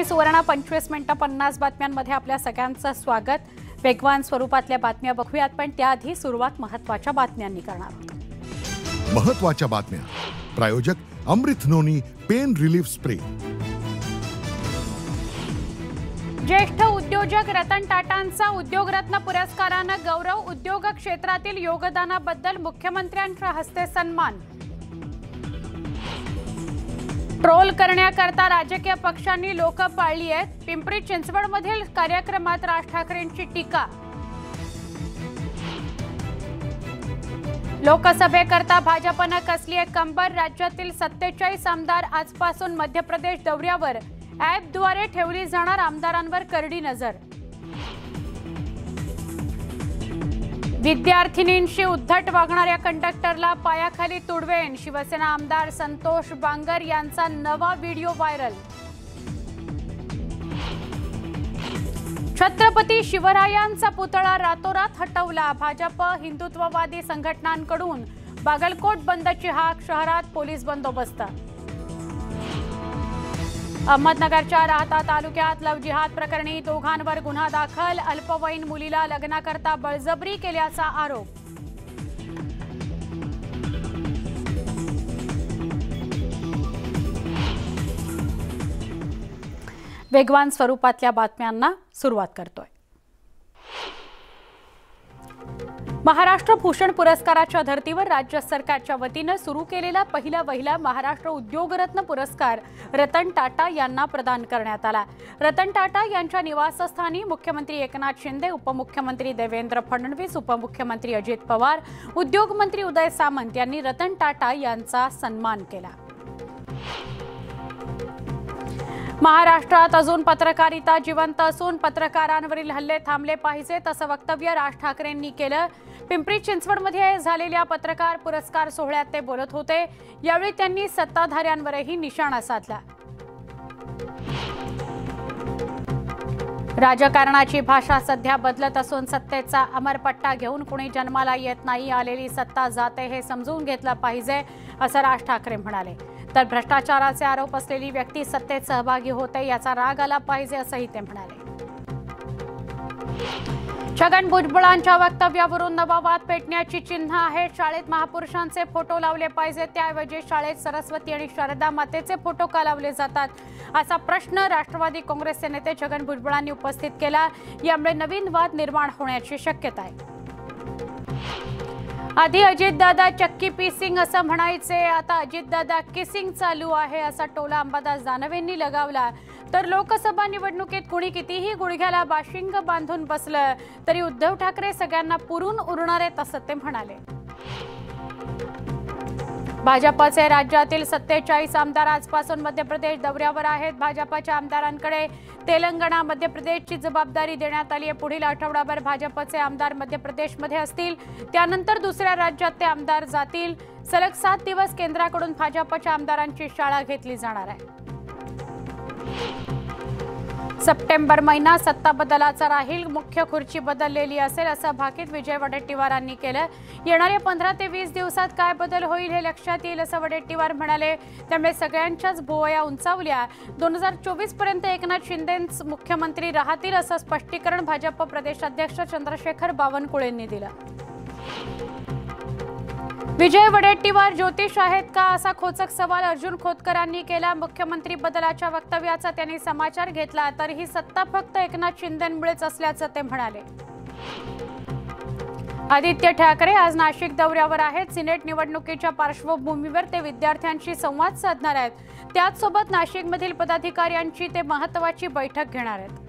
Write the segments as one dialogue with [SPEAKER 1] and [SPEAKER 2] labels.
[SPEAKER 1] सुवर्ण 25 मिनिटं 50 बातम्यांमध्ये आपल्या सगळ्यांचं स्वागत। वेगवान स्वरूपातल्या बातम्या बघूयात, पण त्याआधी सुरुवात महत्त्वाच्या बातम्यांनी करणार आहोत।
[SPEAKER 2] महत्त्वाच्या बातम्या। प्रायोजक अमृत नोनी पेन रिलीफ स्प्रे।
[SPEAKER 1] ज्येष्ठ उद्योजक रतन टाटांचा उद्योगरत्न पुरस्कारानं गौरव। उद्योग क्षेत्रातील योगदानाबद्दल मुख्यमंत्र्यांच्या हस्ते सन्मान। ट्रोल करण्याकरता राजकीय पक्षांनी लोक पाळली आहेत। पिंपरी चिंचवडमधील कार्यक्रमात राज ठाकरेंची टीका। लोकसभेकरता भाजपनं कसली आहे कंबर। राज्यातील 47 आमदार आजपासून मध्य प्रदेश दौऱ्यावर। ॲपद्वारे ठेवली जाणार आमदारांवर करडी नजर। विद्यार्थिनींशी उद्धट वागणाऱ्या कंडक्टरला पायाखाली तुडवेन। शिवसेना आमदार संतोष बांगर यांचा नवा व्हिडिओ व्हायरल। छत्रपती शिवरायांचा पुतळा रातोरात हटवला। भाजप हिंदुत्ववादी संघटनांकडून बागलकोट बंदची हाक। शहरात पोलीस बंदोबस्त। अहमदनगरच्या राहता तालुक्यात लव जिहाद प्रकरणी दोघांवर गुन्हा दाखल। अल्पवयीन मुलीला लग्नाकरता बळजबरी केल्याचा आरोप। वेगवान स्वरूपातल्या बातम्यांना सुरुवात करतोय। महाराष्ट्र भूषण पुरस्काराच्या धर्तीवर राज्य सरकारच्या वतीने सुरू केलेला पहिला महाराष्ट्र उद्योगरत्न पुरस्कार रतन टाटा यांना प्रदान करण्यात आला। रतन टाटा यांच्या निवासस्थानी मुख्यमंत्री एकनाथ शिंदे, उपमुख्यमंत्री देवेंद्र फडणवीस, उपमुख्यमंत्री अजित पवार, उद्योग मंत्री उदय सामंत यांनी रतन टाटा यांचा सन्मान केला। महाराष्ट्रात अजून पत्रकारिता जिवंत असून पत्रकारांवरील हल्ले थांबले पाहिजेत असं वक्तव्य राज ठाकरेंनी केलं। पिंपरी चिंचवडमध्ये झालेल्या पत्रकार पुरस्कार सोहळ्यात ते बोलत होते। यावेळी त्यांनी सत्ताधाऱ्यांवरही निशाणा साधला। राजकारणाची भाषा सध्या बदलत असून सत्तेचा अमरपट्टा घेऊन कुणी जन्माला येत नाही। आलेली सत्ता जाते हे समजून घेतलं पाहिजे असं राज ठाकरे म्हणाले। तर भ्रष्टाचाराचे आरोप असलेली व्यक्ती सत्तेत सहभागी होते याचा राग आला पाहिजे असंही ते म्हणाले। छगन भुजबळांच्या वक्तव्यावरून नवा वाद पेटण्याची चिन्ह आहेत। शाळेत महापुरुषांचे फोटो लावले पाहिजे, त्याऐवजी शाळेत सरस्वती आणि शारदा मातेचे फोटो का लावले जातात असा प्रश्न राष्ट्रवादी काँग्रेसचे नेते छगन भुजबळांनी उपस्थित केला। यामुळे नवीन वाद निर्माण होण्याची शक्यता आहे। आधी अजितदादा चक्की पीसिंग असं म्हणायचे, आता अजितदादा किसिंग चालू आहे असा टोला अंबादास दानवेंनी लगावला। तर लोकसभा निवडणुकीत कुणी कितीही गुडघ्याला बाशिंग बांधून बसलं तरी उद्धव ठाकरे सगळ्यांना पुरून उरणार आहेत असं ते म्हणाले। भाजपचे राज्यातील 47 आमदार आजपासून मध्य प्रदेश दौऱ्यावर आहेत। भाजपच्या आमदारांकडे तेलंगणा, मध्य प्रदेशची जबाबदारी देण्यात आली आहे। पुढील आठवडाभर भाजपचे आमदार मध्य प्रदेशमध्ये असतील, त्यानंतर दुसऱ्या राज्यात ते आमदार जातील। सलग 7 दिवस केंद्राकडून भाजपच्या आमदारांची शाळा घेतली जाणार आहे। सप्टेंबर महिना सत्ता बदलाचा राहील, मुख्य खुर्ची बदललेली असेल असं भाकीत विजय वडेट्टीवारांनी केलं। येणाऱ्या 15 ते 20 दिवसात काय बदल होईल हे लक्षात येईल असं वडेट्टीवार म्हणाले। त्यामुळे सगळ्यांच्याच भुवया उंचावल्या। 2024 पर्यंत एकनाथ शिंदेच मुख्यमंत्री राहतील असं स्पष्टीकरण भाजप प्रदेशाध्यक्ष चंद्रशेखर बावनकुळेंनी दिलं। विजय वडेट्टीवार ज्योतिष आहेत का असा खोचक सवाल अर्जुन खोतकरांनी केला। मुख्यमंत्री बदलाच्या वक्तव्याचा त्यांनी समाचार घेतला, तर ही सत्ता फक्त एकनाथ शिंदेंमुळेच असल्याचं ते म्हणाले। आदित्य ठाकरे आज नाशिक दौऱ्यावर आहेत। सिनेट निवडणुकीच्या पार्श्वभूमीवर ते विद्यार्थ्यांशी संवाद साधणार आहेत। त्याचसोबत नाशिकमधील पदाधिकाऱ्यांची ते महत्त्वाची बैठक घेणार आहेत।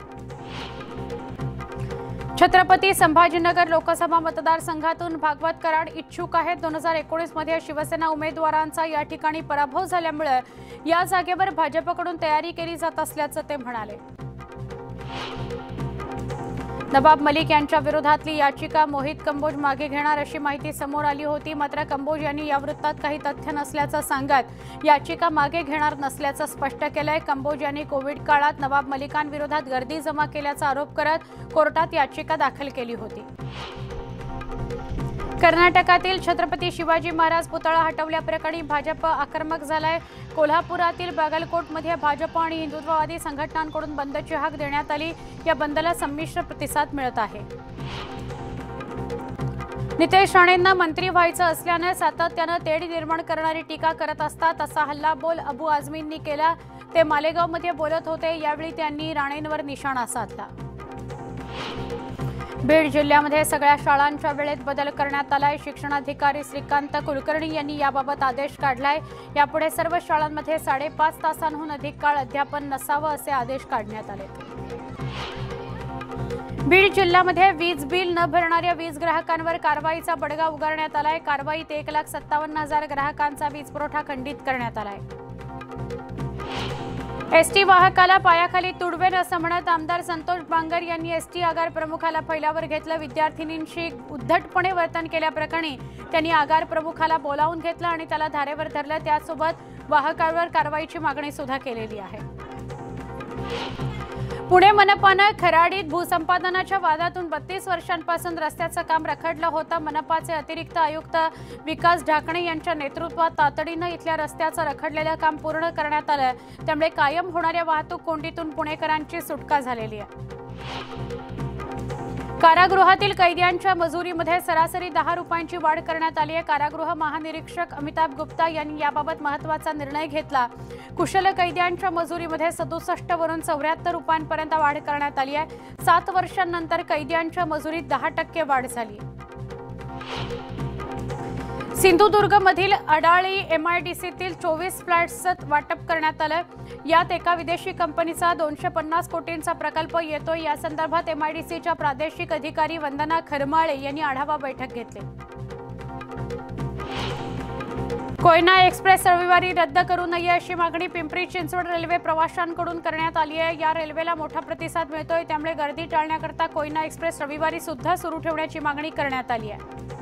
[SPEAKER 1] छत्रपती संभाजीनगर लोकसभा मतदारसंघातून भागवत कराड इच्छुक आहेत। 2019 मध्ये शिवसेना उमेदवारांचा या ठिकाणी पराभव झाल्यामुळे या जागेवर भाजपकडून तयारी केली जात असल्याचं ते म्हणाले। नवाब मलिक यांच्या विरोधातली याचिका मोहित कंबोज मागे घेणार अशी माहिती समोर आली होती। मात्र कंबोज यांनी या वृत्तात काही तथ्य नसल्याचं सांगत याचिका मागे घेणार नसल्याचं स्पष्ट केलंय। कंबोज यांनी कोविड काळात नवाब मलिकांविरोधात गर्दी जमा केल्याचा आरोप करत कोर्टात याचिका दाखल केली होती। कर्नाटकातील छत्रपती शिवाजी महाराज पुतळा हटवल्याप्रकरणी भाजप आक्रमक झालाय। कोल्हापुरातील बागलकोटमध्ये भाजप आणि हिंदुत्ववादी संघटनांकडून बंदची हाक देण्यात आली। या बंदला संमिश्र प्रतिसाद मिळत आहे। नितेश राणेंना मंत्री व्हायचं असल्याने सातत्यानं तेढ निर्माण करणारी टीका करत असतात असा हल्लाबोल अबू आझमींनी केला। ते मालेगावमध्ये बोलत होते। यावेळी त्यांनी राणेंवर निशाणा साधला। बीड जिल्ह्यामध्ये सगळ्या शाळांच्या वेळेत बदल करण्यात आलाय। शिक्षणाधिकारी श्रीकांत कुलकर्णी यांनी याबाबत आदेश काढलाय। यापुढे सर्व शाळांमध्ये 5.5 तासांहून अधिक काळ अध्यापन नसावं असे आदेश काढण्यात आले। बीड जिल्ह्यामध्ये वीज बिल न भरणाऱ्या वीज ग्राहकांवर कारवाईचा बडगा उगारण्यात आलाय। कारवाईत 1,57,000 ग्राहकांचा वीज पुरवठा खंडित करण्यात आलाय। एसटी वाहकाला पायाखाली तुडवेल असं म्हणत आमदार संतोष बांगर यांनी एसटी आगार प्रमुखाला फैलावर घेतलं। विद्यार्थिनींशी उद्धटपणे वर्तन केल्याप्रकरणी त्यांनी आगार प्रमुखाला बोलावून घेतलं आणि त्याला धारेवर धरलं। त्यासोबत वाहकावर कारवाईची मागणी सुद्धा केलेली आहे। पुणे मनपानं खराडीत भूसंपादनाच्या वादातून 32 वर्षांपासून रस्त्याचं काम रखडलं होतं। मनपाचे अतिरिक्त आयुक्त विकास ढाकणे यांच्या नेतृत्वात तातडीनं इथल्या रस्त्याचं रखडलेलं काम पूर्ण करण्यात आलं। त्यामुळे कायम होणाऱ्या वाहतूक कोंडीतून पुणेकरांची सुटका झालेली आहे। कारागृहातील कैद्यांच्या मजुरीमध्ये सरासरी 10 रुपयांची वाढ करण्यात आली आहे। कारागृह महानिरीक्षक अमिताभ गुप्ता यांनी याबाबत महत्त्वाचा निर्णय घेतला। कुशल कैद्यांच्या मजुरीमध्ये 67 वरून 74 रुपयांपर्यंत वाढ करण्यात आली आहे। 7 वर्षांनंतर कैद्यांच्या मजुरीत 10% वाढ झाली। सिंधुदुर्गमधील अडाळी MIDCतील 24 फ्लॅट्सचं वाटप करण्यात आलं। यात एका विदेशी कंपनीचा 250 कोटींचा प्रकल्प येतो। या संदर्भात MIDCच्या प्रादेशिक अधिकारी वंदना खरमाळे यांनी आढावा बैठक घेतली। कोयना एक्सप्रेस रविवारी रद्द करू नये अशी मागणी पिंपरी चिंचवड रेल्वे प्रवाशांकडून करण्यात आली आहे। या रेल्वेला मोठा प्रतिसाद मिळतोय। त्यामुळे गर्दी टाळण्याकरता कोयना एक्सप्रेस रविवारी सुद्धा सुरू ठेवण्याची मागणी करण्यात आली आहे।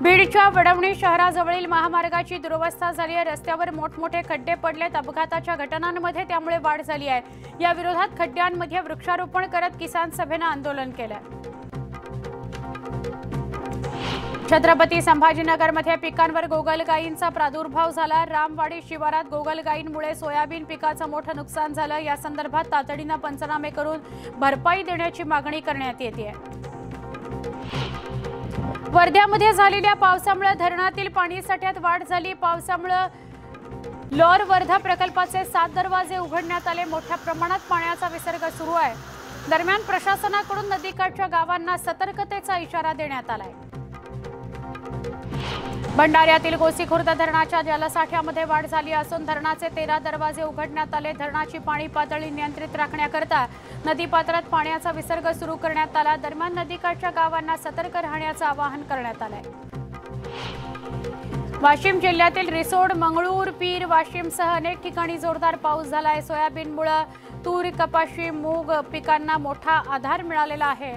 [SPEAKER 1] बीडच्या वडवणी शहराजवळील महामार्गाची दुरवस्था झाली आहे। रस्त्यावर मोठमोठे खड्डे पडलेत। अपघाताच्या घटनांमध्ये त्यामुळे वाढ झाली आहे। या विरोधात खड्ड्यांमध्ये वृक्षारोपण करत किसान सभेनं आंदोलन केलं। छत्रपती संभाजीनगरमध्ये पिकांवर गोगलगायींचा प्रादुर्भाव झाला। रामवाडी शिवारात गोगलगायींमुळे सोयाबीन पिकाचं मोठं नुकसान झालं। या संदर्भात तातडीनं पंचनामे करून भरपाई देण्याची मागणी करण्यात येते। वर्ध्यामध्ये झालेल्या पावसामुळे धरणातील पाणीसाठ्यात वाढ झाली। पावसामुळे लोअर वर्धा प्रकल्पाचे 7 दरवाजे उघडण्यात आले। मोठ्या प्रमाणात पाण्याचा विसर्ग सुरू आहे। दरम्यान प्रशासनाकडून नदीकाठच्या गावांना सतर्कतेचा इशारा देण्यात आलाय। भंडाऱ्यातील गोसीखुर्द धरणाच्या जलसाठ्यामध्ये वाढ झाली असून धरणाचे 13 दरवाजे उघडण्यात आले। धरणाची पाणी पातळी नियंत्रित राखण्याकरता नदीपात्रात पाण्याचा विसर्ग सुरू करण्यात आला। दरम्यान नदीकाठच्या गावांना सतर्क राहण्याचं आवाहन करण्यात आलंय। वाशिम जिल्ह्यातील रिसोड, मंगळूर, पीर, वाशिमसह अनेक ठिकाणी जोरदार पाऊस झालाय। सोयाबीनमुळे तूर, कपाशी, मूग पिकांना मोठा आधार मिळालेला आहे।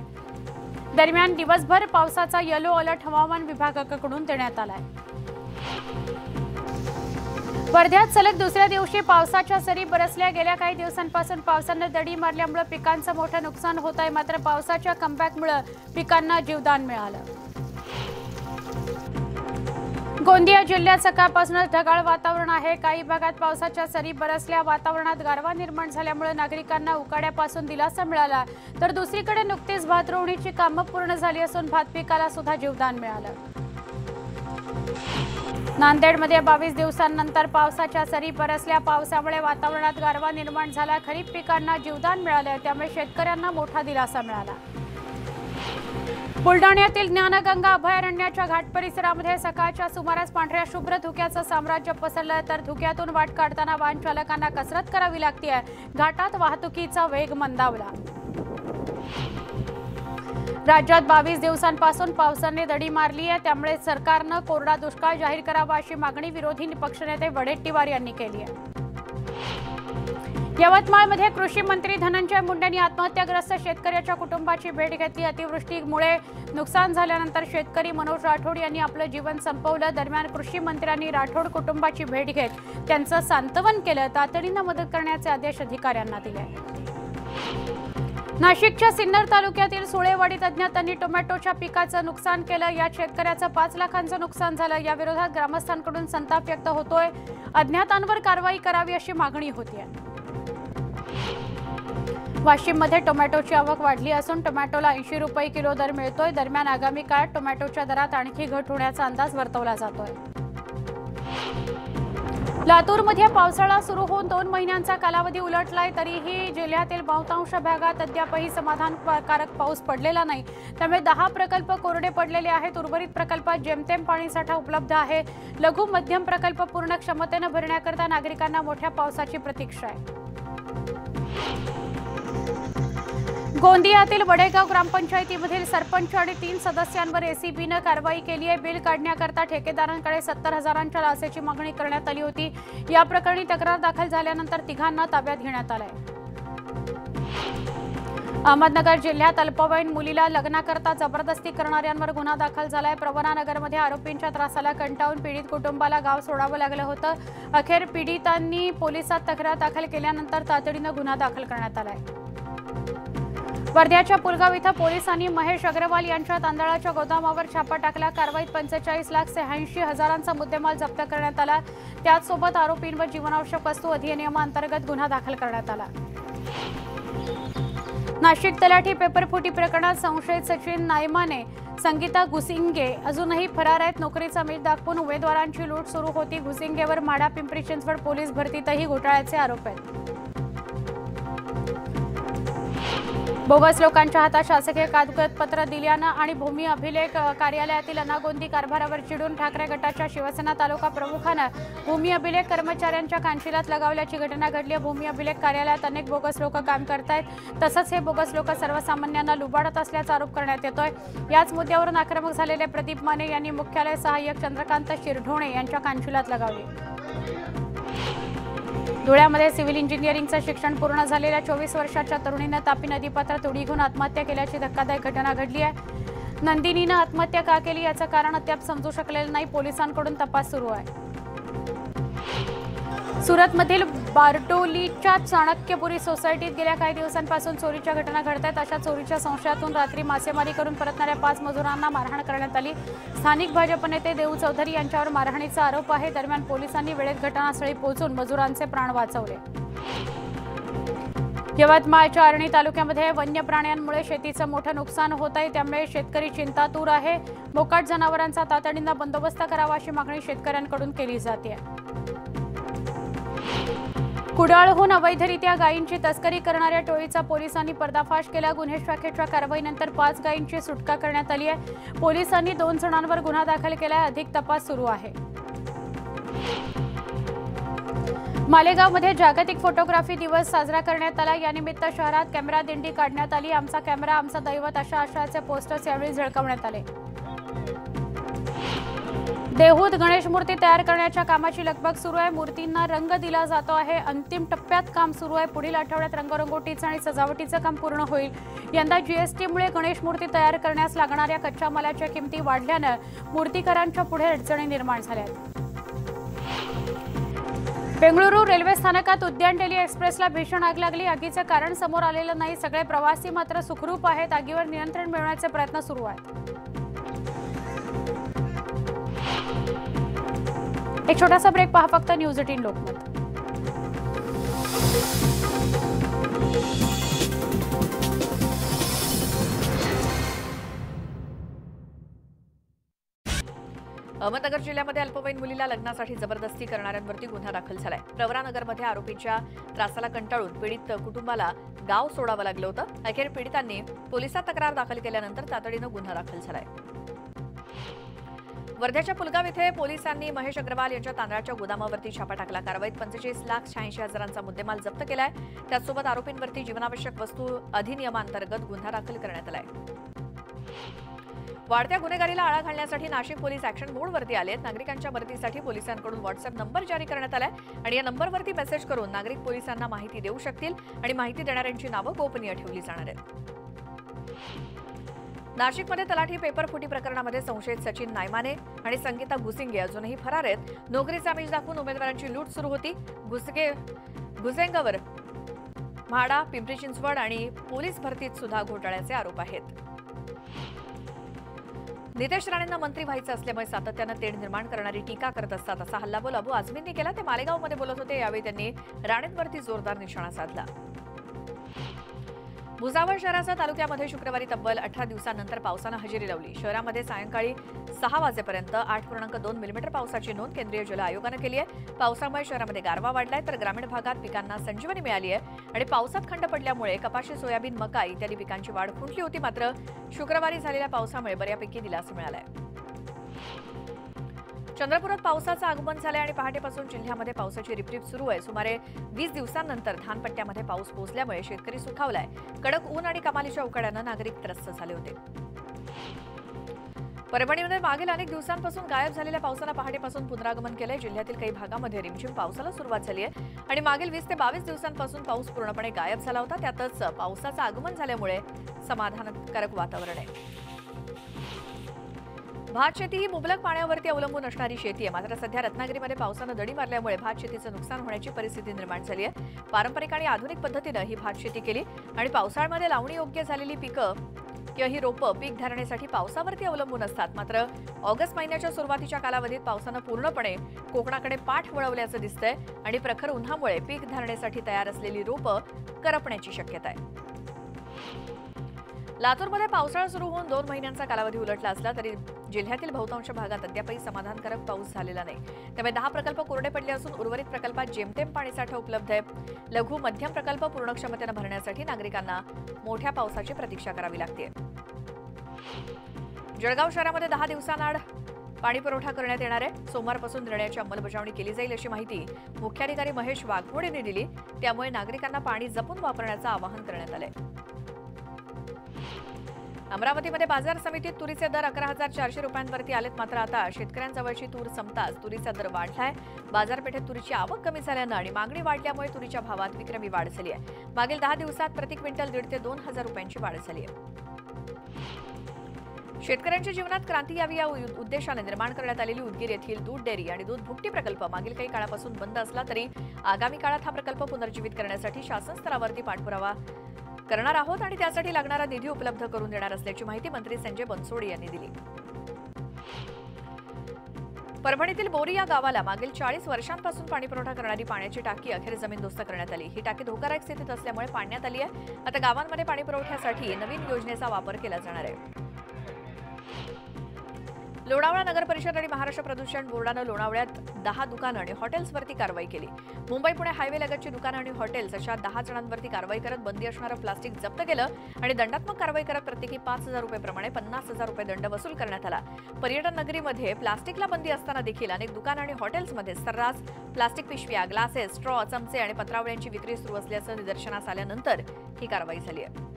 [SPEAKER 1] दरम्यान दिवसभर पावसाचा येलो अलर्ट हवामान विभागाकडून देण्यात आलाय। वर्ध्यात सलग दुसऱ्या दिवशी पावसाच्या सरी बरसल्या। गेल्या काही दिवसांपासून पावसाने दडी मारल्यामुळे पिकांचं मोठं नुकसान होत आहे। मात्र पावसाच्या कमबॅकमुळे पिकांना जीवदान मिळालं। गोंदिया जिल्ह्यात सकाळपासूनच ढगाळ वातावरण आहे। काही भागात पावसाच्या सरी बरसल्या। वातावरणात गारवा निर्माण झाल्यामुळे नागरिकांना उकाड्यापासून दिलासा मिळाला। तर दुसरीकडे नुकतीच भात रोवणीची कामं पूर्ण झाली असून भात पिकाला सुद्धा जीवदान मिळालं। नांदेडमध्ये 22 दिवसांनंतर पावसाच्या सरी बरसल्या। पावसामुळे वातावरणात गारवा निर्माण झाला। खरीप पिकांना जीवदान मिळालं। त्यामुळे शेतकऱ्यांना मोठा दिलासा मिळाला। बुलढाण्यातील ज्ञानगंगा अभयारण्याच्या घाट परिसरामध्ये सकाळच्या सुमारास पांढऱ्या शुभ्र धुक्याचं साम्राज्य पसरलं। तर धुक्यातून वाट काढताना वाहन चालकांना कसरत करावी लागते। घाटात वाहतुकीचा वेग मंदावला। राज्यात 22 दिवसांपासून पावसाने दडी मारली आहे। त्यामुळे सरकारनं कोरडा दुष्काळ जाहीर करावा अशी मागणी विरोधी पक्षनेते वडेट्टीवार यांनी केली आहे। यवतमाळमध्ये कृषी मंत्री धनंजय मुंडेंनी आत्महत्याग्रस्त शेतकऱ्याच्या कुटुंबाची भेट घेतली। अतिवृष्टीमुळे नुकसान झाल्यानंतर शेतकरी मनोज राठोड यांनी आपलं जीवन संपवलं। दरम्यान कृषी मंत्र्यांनी राठोड कुटुंबाची भेट घेत त्यांचं सांत्वन केलं। तातडीनं मदत करण्याचे आदेश अधिकाऱ्यांना दिले। नाशिकच्या सिन्नर तालुक्यातील सुळेवाडीत अज्ञातांनी टोमॅटोच्या पिकाचं नुकसान केलं। या शेतकऱ्याचं 5 लाखांचं नुकसान झालं। या विरोधात ग्रामस्थांकडून संताप व्यक्त होतोय। अज्ञातांवर कारवाई करावी अशी मागणी होतीये। वाशिममध्ये टोमॅटोची आवक वाढली असून टोमॅटोला 80 रुपये किलो दर मिळतोय। दरम्यान आगामी काळात टोमॅटोच्या दरात आणखी घट होण्याचा अंदाज वर्तवला जातोय। लातूरमध्ये पावसाळा सुरू होऊन 2 महिन्यांचा कालावधी उलटलाय, तरीही जिल्ह्यातील बहुतांश भागात अद्यापही समाधानकारक पाऊस पडलेला नाही। त्यामुळे 10 प्रकल्प कोरडे पडलेले आहेत। उर्वरित प्रकल्पात जेमतेम पाणीसाठा उपलब्ध आहे। लघु मध्यम प्रकल्प पूर्ण क्षमतेने भरण्याकरता नागरिकांना मोठ्या पावसाची प्रतीक्षा आहे। गोंदियातील वडेगाव ग्रामपंचायतीमधील सरपंच आणि 3 सदस्यांवर एसीबीने कारवाई केली आहे। बिल काढण्याकरता ठेकेदारांकडे 70,000च्या लाचेची मागणी करण्यात आली होती। या प्रकरणी तक्रार दाखल झाल्यानंतर तिघांना ताब्यात घेण्यात आले। अहमदनगर जिल्ह्यात अल्पवयीन मुलीला लग्नाकरता जबरदस्ती करणाऱ्यांवर गुन्हा दाखल झालाय। प्रवरानगरमध्ये आरोपींच्या त्रासाला कंटाळून पीडित कुटुंबाला गाव सोडावं लागलं होतं। अखेर पीडितांनी पोलिसात तक्रार दाखल केल्यानंतर तातडीने गुन्हा दाखल करण्यात आलाय। वर्ध्याच्या पुलगाव इथं पोलिसांनी महेश अग्रवाल यांच्या तांदळाच्या गोदामावर छापा टाकला। कारवाईत 45,86,000चा मुद्देमाल जप्त करण्यात आला। त्याचसोबत आरोपींवर जीवनावश्यक वस्तू अधिनियमांतर्गत गुन्हा दाखल करण्यात आला। नाशिक तलाठी पेपरफुटी प्रकरणात संशयित सचिन नायमाने संगीता घुसिंगे अजूनही फरार आहेत। नोकरीचा मीठ दाखवून उमेदवारांची लूट सुरू होती। घुसिंगेवर माढा पिंपरी चिंचवड पोलीस भरतीतही घोटाळ्याचे आरोप आहेत। बोगस लोकांच्या हातात शासकीय कागदपत्र दिल्यानं आणि भूमी अभिलेख कार्यालयातील अनागोंदी कारभारावर चिडून ठाकरे गटाच्या शिवसेना तालुका प्रमुखानं भूमी अभिलेख कर्मचाऱ्यांच्या कानशिलात लगावल्याची घटना घडली। भूमी अभिलेख कार्यालयात अनेक बोगस लोक काम करतायत। तसंच हे बोगस लोक सर्वसामान्यांना लुबाडत असल्याचा आरोप करण्यात येतोय। याच मुद्द्यावरून आक्रमक झालेले प्रदीप माने यांनी मुख्यालय सहाय्यक चंद्रकांत शिरढोणे यांच्या कानशिलात लगावली। धुळ्यामध्ये सिव्हिल इंजिनिअरिंगचं शिक्षण पूर्ण झालेल्या 24 वर्षाच्या तरुणीनं तापी नदीपात्रात उडी घेऊन आत्महत्या केल्याची धक्कादायक घटना घडली आहे। नंदिनीनं आत्महत्या का केली याचं कारण अद्याप समजू शकलेलं नाही। पोलिसांकडून तपास सुरू आहे। सुरतमधील बारडोलीच्या चाणक्यपुरी सोसायटीत गेल्या काही दिवसांपासून चोरीच्या घटना घडत आहेत। अशा चोरीच्या संशयातून रात्री मासेमारी करून परतणाऱ्या 5 मजुरांना मारहाण करण्यात आली। स्थानिक भाजप नेते देऊ चौधरी यांच्यावर मारहाणीचा आरोप आहे। दरम्यान पोलिसांनी वेळेत घटनास्थळी पोहोचून मजुरांचे प्राण वाचवले। यवतमाळच्या आर्णी तालुक्यामध्ये वन्य प्राण्यांमुळे शेतीचं मोठं नुकसान होत आहे। त्यामुळे शेतकरी चिंतातूर आहे। मोकाट जनावरांचा तातडीनं बंदोबस्त करावा अशी मागणी शेतकऱ्यांकडून केली जाते। कुडाळहून अवैधरित्या गायींची तस्करी करणाऱ्या टोळीचा पोलिसांनी पर्दाफाश केला। गुन्हे शाखेच्या कारवाईनंतर 5 गायींची सुटका करण्यात आली आहे। पोलिसांनी 2 जणांवर गुन्हा दाखल केलाय। अधिक तपास सुरू आहे। मालेगावमध्ये जागतिक फोटोग्राफी दिवस साजरा करण्यात आला। यानिमित्त शहरात कॅमेरा दिंडी काढण्यात आली। आमचा कॅमेरा आमचं दैवत अशा आशयाचे पोस्टर्स यावेळी झळकावण्यात आले। देहूत गणेश मूर्ती तयार करण्याच्या कामाची लगबग सुरू आहे। मूर्तींना रंग दिला जातो आहे। अंतिम टप्प्यात काम सुरू आहे। पुढील आठवड्यात रंगरंगोटीचं आणि सजावटीचं काम पूर्ण होईल। यंदा जीएसटीमुळे गणेश मूर्ती तयार करण्यास लागणाऱ्या कच्च्या मालाच्या किमती वाढल्यानं मूर्तीकारांच्या पुढे अडचणी निर्माण झाल्या आहेत। बेंगळुरू रेल्वे स्थानकात उद्यान डेली एक्सप्रेसला भीषण आग लागली। आगीचं कारण समोर आलेलं नाही। सगळे प्रवासी मात्र सुखरूप आहेत। आगीवर नियंत्रण मिळवण्याचे प्रयत्न सुरू आहेत। एक छोटासा ब्रेक पहा फक्त न्यूज 18 लोकमत।
[SPEAKER 3] अहमदनगर जिल्ह्यामध्ये अल्पवयीन मुलीला लग्नासाठी जबरदस्ती करणाऱ्यांवरती गुन्हा दाखल झालाय। प्रवरानगरमध्ये आरोपींच्या त्रासाला कंटाळून पीडित कुटुंबाला गाव सोडावं लागलं होतं। अखेर पीडितांनी पोलिसात तक्रार दाखल केल्यानंतर तातडीनं गुन्हा दाखल झालाय। वर्ध्याच्या पुलगाव इथे पोलिसांनी महेश अग्रवाल यांच्या तांदळाच्या गोदामावरती छापा टाकला। कारवाईत 45,86,000चा मुद्देमाल जप्त केलाय। त्याचसोबत आरोपींवरती जीवनावश्यक वस्तू अधिनियमांतर्गत गुन्हा दाखल करण्यात आलाय। वाढत्या गुन्हेगारीला आळा घालण्यासाठी नाशिक पोलीस ऍक्शन मोडवरती आलेत। नागरिकांच्या मदतीसाठी पोलिसांकडून व्हॉट्सअप नंबर जारी करण्यात आलाय आणि या नंबरवरती मेसेज करून नागरिक पोलिसांना माहिती देऊ शकतील आणि माहिती देणाऱ्यांची नावं गोपनीय ठेवली जाणार आहेत। नाशिकमध्ये तलाठी पेपरफुटी प्रकरणामध्ये संशयित सचिन नायमाने आणि संगीता घुसिंगे अजूनही फरार आहेत। नोकरीचा आमिष दाखवून उमेदवारांची लूट सुरू होती। घुसिंगेवर म्हाडा, पिंपरी चिंचवड आणि पोलीस भरतीत सुद्धा घोटाळ्याचे आरोप आहेत. नितेश राणेंना मंत्री व्हायचं असल्यामुळे सातत्यानं तेढ निर्माण करणारी टीका करत असतात असा हल्लाबोल अबू आझमींनी केला. ते मालेगावमध्ये बोलत होते. यावेळी त्यांनी राणेंवरती जोरदार निशाणा साधला. भुसावळ शहरासह तालुक्यामध्ये शुक्रवारी तब्बल 18 दिवसांनंतर पावसानं हजेरी लावली. शहरामध्ये सायंकाळी 6 वाजेपर्यंत 8.2 मिलीमीटर पावसाची नोंद केंद्रीय जल आयोगानं केली आहे. पावसामुळे शहरामध्ये गारवा वाढलाय, तर ग्रामीण भागात पिकांना संजीवनी मिळाली आहे आणि पावसात खंड पडल्यामुळे कपाशी, सोयाबीन, मका इत्यादी पिकांची वाढ खुंटली होती. मात्र शुक्रवारी झालेल्या पावसामुळे बऱ्यापैकी दिलासा मिळालाय. चंद्रपुरात पावसाचं आगमन झालंय आणि पहाटेपासून जिल्ह्यामध्ये पावसाची रिपरिप सुरू आहे. सुमारे 20 दिवसांनंतर धानपट्ट्यामध्ये पाऊस पोहोचल्यामुळे शेतकरी सुखावलाय. कडक ऊन आणि कमालीच्या उकाड्यानं नागरिक त्रस्त झाले होते. परभणीमध्ये मागील अनेक दिवसांपासून गायब झालेल्या पावसानं पहाटेपासून पुनरागमन केलंय. जिल्ह्यातील काही भागामध्ये रिमझिम पावसाला सुरुवात झाली आहे आणि मागील 20 ते 22 दिवसांपासून पाऊस पूर्णपणे गायब झाला होता. त्यातच पावसाचं आगमन झाल्यामुळे समाधानकारक वातावरण आहे. भात शेती ही मुबलक पाण्यावरती अवलंबून असणारी शेती आहे. मात्र सध्या रत्नागिरीमध्ये पावसानं दडी मारल्यामुळे भात शेतीचं नुकसान होण्याची परिस्थिती निर्माण झाली आहे. पारंपरिक आणि आधुनिक पद्धतीनं ही भात शेती केली आणि पावसाळ्यामध्ये लावणी योग्य झालेली पिकं किंवा ही रोपं पीक धारणेसाठी पावसावरती अवलंबून असतात. मात्र ऑगस्ट महिन्याच्या सुरुवातीच्या कालावधीत पावसानं पूर्णपणे कोकणाकडे पाठ वळवल्याचं दिसतंय आणि प्रखर उन्हामुळे पीक धारणेसाठी तयार असलेली रोपं करपण्याची शक्यता आहे. लातूरमध्ये पावसाळा सुरू होऊन 2 महिन्यांचा कालावधी उलटला असला तरी जिल्ह्यातील बहुतांश भागात अद्यापही समाधानकारक पाऊस झालेला नाही. त्यामुळे 10 प्रकल्प कोरडे पडले असून उर्वरित प्रकल्पात जेमतेम पाणीसाठा उपलब्ध आहे. लघु मध्यम प्रकल्प पूर्ण क्षमतेनं भरण्यासाठी नागरिकांना मोठ्या पावसाची प्रतीक्षा करावी लागते. जळगाव शहरामध्ये 10 दिवसांआड पाणी पुरवठा करण्यात येणार आहे. सोमवारपासून निर्णयाची अंमलबजावणी केली जाईल अशी माहिती मुख्याधिकारी महेश वाघमोडे यांनी दिली. त्यामुळे नागरिकांना पाणी जपून वापरण्याचं आवाहन करण्यात आलंय. अमरावतीमध्ये बाजार समितीत तुरीचे दर 11,400 रुपयांवरती आलेत. मात्र आता शेतकऱ्यांजवळची तूर संपताच तुरीचा दर वाढलाय. बाजारपेठेत तुरीची आवक कमी झाल्यानं आणि मागणी वाढल्यामुळे तुरीच्या भावात विक्रमी वाढ झाली आहे. मागील 10 दिवसात प्रति क्विंटल 1,500 ते 2,000 रुपयांची वाढ झाली आहे. शेतकऱ्यांच्या जीवनात क्रांती यावी या उद्देशाने निर्माण करण्यात आलेली उदगीर येथील दूध डेअरी आणि दूध भुकटी प्रकल्प मागील काही काळापासून बंद असला तरी आगामी काळात हा प्रकल्प पुनर्जीवित करण्यासाठी शासन स्तरावरती पाठपुरावा करणार आहोत आणि त्यासाठी लागणारा निधी उपलब्ध करून देणार असल्याची माहिती मंत्री संजय बनसोडे यांनी दिली. परभणीतील बोरी या गावाला मागील 40 वर्षांपासून पाणीपुरवठा करणारी पाण्याची टाकी अखेर जमीनदोस्त करण्यात आली. ही टाकी धोकादायक स्थितीत असल्यामुळे पाडण्यात आली आहे. आता गावांमध्ये पाणीपुरवठ्यासाठी नवीन योजनेचा वापर केला जाणार आहे. लोणावळा नगर परिषद आणि महाराष्ट्र प्रदूषण बोर्डानं लोणावळ्यात 10 दुकानं आणि हॉटेल्सवरती कारवाई केली. मुंबई पुणे हायवे लगतची दुकानं आणि हॉटेल्स अशा 10 जणांवरती कारवाई करत बंदी असणारं प्लास्टिक जप्त केलं आणि दंडात्मक कारवाई करत प्रत्येकी 5,000 रुपये प्रमाणे 50,000 रुपये दंड वसूल करण्यात आला. पर्यटन नगरीमध्ये प्लास्टिकला बंदी असताना देखील अनेक दुकानं आणि हॉटेल्समध्ये सर्रास प्लास्टिक पिशव्या, ग्लासेस, स्ट्रॉ, चमचे आणि पत्रावळ्यांची विक्री सुरू असल्याचं निदर्शनास आल्यानंतर ही कारवाई झाली आहे.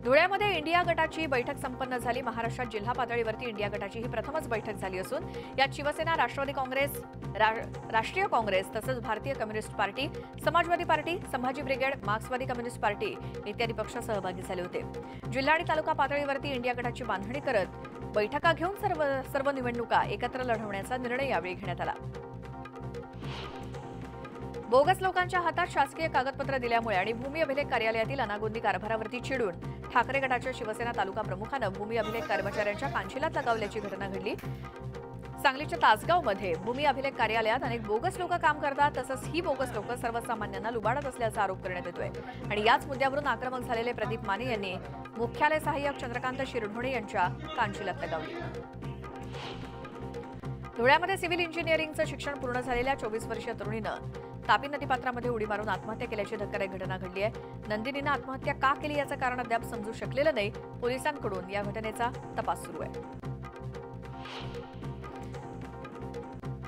[SPEAKER 3] धुळ्यामध्ये इंडिया गटाची बैठक संपन्न झाली. महाराष्ट्रात जिल्हा पातळीवरती इंडिया गटाची ही प्रथमच बैठक झाली असून यात शिवसेना, राष्ट्रवादी काँग्रेस, राष्ट्रीय काँग्रेस तसंच भारतीय कम्युनिस्ट पार्टी, समाजवादी पार्टी, संभाजी ब्रिगेड, मार्क्सवादी कम्युनिस्ट पार्टी इत्यादी पक्ष सहभागी झाले होते. जिल्हा आणि तालुका पातळीवरती इंडिया गटाची बांधणी करत बैठका घेऊन सर्व निवडणुका एकत्र लढवण्याचा निर्णय यावेळी घेण्यात आला. बोगस लोकांच्या हातात शासकीय कागदपत्र दिल्यामुळे आणि भूमी अभिलेख कार्यालयातील अनागोंदी कारभारावरती चिडून ठाकरे गटाच्या शिवसेना तालुका प्रमुखानं भूमी अभिलेख कर्मचाऱ्यांच्या कानशिलात लगावल्याची घटना घडली. सांगलीच्या तासगावमध्ये भूमी अभिलेख कार्यालयात अनेक बोगस लोक काम करतात. तसंच ही बोगस लोक सर्वसामान्यांना लुबाडत असल्याचा आरोप करण्यात येतोय आणि याच मुद्द्यावरून आक्रमक झालेले प्रदीप माने यांनी मुख्यालय सहाय्यक चंद्रकांत शिरढोणे यांच्या कानशिलात लगावली. धुळ्यामध्ये सिव्हिल इंजिनिअरिंगचं शिक्षण पूर्ण झालेल्या 24 वर्षीय तरुणीनं तापी नदीपात्रामध्ये उडी मारून आत्महत्या केल्याची धक्कादायक घटना घडली आहे. नंदिनीनं आत्महत्या का केली याचं कारण अद्याप समजू शकलेलं नाही. पोलिसांकडून या घटनेचा तपास सुरू आहे.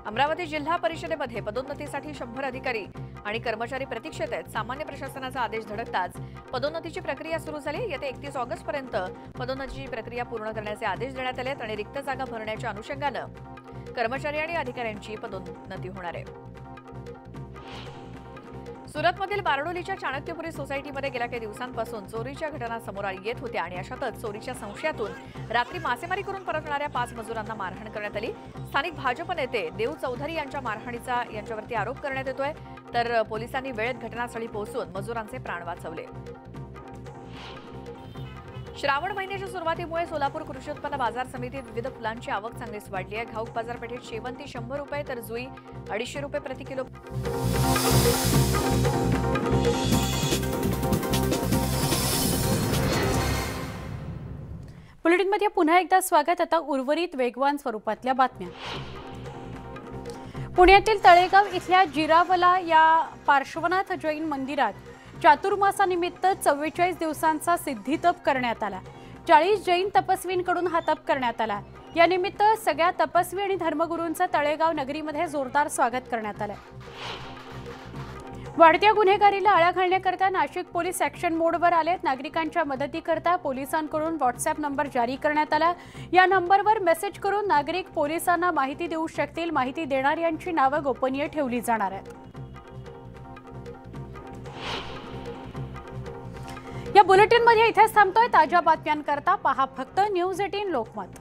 [SPEAKER 3] अमरावती जिल्हा परिषदेमध्ये पदोन्नतीसाठी 100 अधिकारी आणि कर्मचारी प्रतीक्षेत आहेत. सामान्य प्रशासनाचा आदेश धडकताच पदोन्नतीची प्रक्रिया सुरू झाली. येत्या 31 ऑगस्टपर्यंत पदोन्नतीची प्रक्रिया पूर्ण करण्याचे आदेश देण्यात आले आणि रिक्त जागा भरण्याच्या अनुषंगानं कर्मचारी आणि अधिकाऱ्यांची पदोन्नती होणार आहे. सुरतमधील बारडोलीच्या चाणक्यपुरी सोसायटीमध्ये गेल्या काही दिवसांपासून चोरीच्या घटना समोर येत होत्या आणि अशातच चोरीच्या संशयातून रात्री मासेमारी करून परतणाऱ्या 5 मजुरांना मारहाण करण्यात आली. स्थानिक भाजप नेते देव चौधरी यांच्या मारहाणीचा यांच्यावरती आरोप करण्यात येतोय. तर पोलिसांनी वेळेत घटनास्थळी पोहोचून मजुरांचे प्राण वाचवले. श्रावण महिन्याच्या सुरुवातीमुळे सोलापूर कृषी उत्पन्न बाजार समितीत विविध फुलांची आवक चांगलीच वाढली आहे. घाऊक बाजारपेठेत शेवंती 100 रुपये तर जुई 250 रुपये प्रति किलो.
[SPEAKER 1] बुलेटिनमध्ये पुन्हा एकदा स्वागत. आता उर्वरित वेगवान स्वरूपातल्या बातम्या. पुण्यातील तळेगाव इथल्या जिरावला या पार्श्वनाथ जैन मंदिरात चातुर्मासानिमित्त 44 दिवसांचा सिद्धितप करण्यात आला. 40 जैन तपस्वींकडून हा तप करण्यात आला. या निमित्त सगळ्या तपस्वी आणि धर्मगुरूंचं तळेगाव नगरीमध्ये जोरदार स्वागत करण्यात आलं. वाढत्या गुन्हेगारीला आळा घालण्याकरता नाशिक पोलीस ॲक्शन मोडवर आलेत. नागरिकांच्या मदतीकरता पोलिसांकडून व्हॉट्सअप नंबर जारी करण्यात आला. या नंबरवर मेसेज करून नागरिक पोलिसांना माहिती देऊ शकतील. माहिती देणाऱ्यांची नावं गोपनीय ठेवली जाणार आहेत. या बुलेटिनमध्ये इथेच थांबतोय. ताज्या बातम्यांकरता पहा फक्त न्यूज 18 लोकमत.